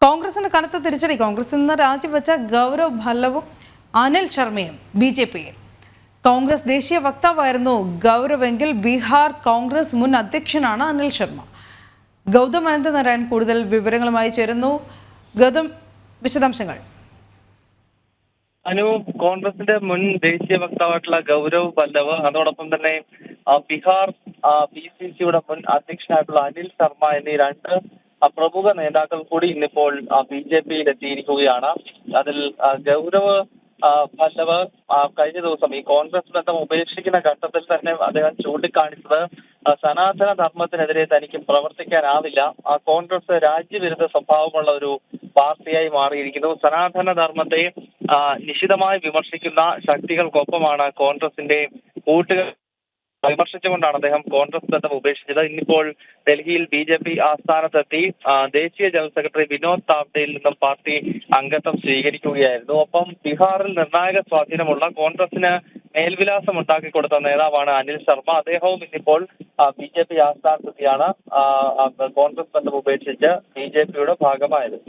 കോൺഗ്രസിന് കനത്ത തിരിച്ചടി. കോൺഗ്രസിൽ നിന്ന് രാജിവെച്ച ഗൗരവ് ഭല്ലവും അനിൽ ശർമ്മയും BJP-യിൽ. കോൺഗ്രസ് ദേശീയ വക്താവായിരുന്നു ഗൗരവെങ്കിൽ ബീഹാർ കോൺഗ്രസ് മുൻ അധ്യക്ഷനാണ് അനിൽ ശർമ്മ. ഗൗതം അനന്തനാരായൺ കൂടുതൽ വിവരങ്ങളുമായി ചേരുന്നു. ഗൗതം, വിശദാംശങ്ങൾ. കോൺഗ്രസിന്റെ മുൻ ദേശീയ വക്താവായിട്ടുള്ള ഗൗരവ് ഭല്ലവ്, അതോടൊപ്പം തന്നെ ബീഹാർ PCCയുടെ മുൻ അധ്യക്ഷനായിട്ടുള്ള അനിൽ ശർമ്മ എന്നീ രണ്ട് പ്രമുഖ നേതാക്കൾ കൂടി ഇന്നിപ്പോൾ BJP-യിൽ എത്തിയിരിക്കുകയാണ്. അതിൽ ഗൗരവ് ഭല്ലവ് കഴിഞ്ഞ ദിവസം ഈ കോൺഗ്രസ് ബന്ധം ഉപേക്ഷിക്കുന്ന ഘട്ടത്തിൽ തന്നെ അദ്ദേഹം ചൂണ്ടിക്കാണിച്ചത് സനാതന ധർമ്മത്തിനെതിരെ തനിക്ക് പ്രവർത്തിക്കാനാവില്ല. കോൺഗ്രസ് രാജ്യവിരുദ്ധ സ്വഭാവമുള്ള ഒരു പാർട്ടിയായി മാറിയിരിക്കുന്നു. സനാതന ധർമ്മത്തെ നിശിതമായി വിമർശിക്കുന്ന ശക്തികൾക്കൊപ്പമാണ് കോൺഗ്രസിന്റെ കൂട്ടുകാർ വിമർശിച്ചുകൊണ്ടാണ് അദ്ദേഹം കോൺഗ്രസ് ബന്ധം ഉപേക്ഷിച്ചത്. ഇന്നിപ്പോൾ ഡൽഹിയിൽ BJP ആസ്ഥാനത്തെത്തി ദേശീയ ജനറൽ സെക്രട്ടറി വിനോദ് താവ്ഡെയിൽ നിന്നും പാർട്ടി അംഗത്വം സ്വീകരിക്കുകയായിരുന്നു. ഒപ്പം ബീഹാറിൽ നിർണായക സ്വാധീനമുള്ള കോൺഗ്രസിന് മേൽവിലാസം ഉണ്ടാക്കി കൊടുത്ത നേതാവാണ് അനിൽ ശർമ്മ. അദ്ദേഹവും ഇന്നിപ്പോൾ BJP ആസ്ഥാനത്തെത്തിയാണ് കോൺഗ്രസ് ബന്ധം ഉപേക്ഷിച്ച് BJP-യുടെ ഭാഗമായത്.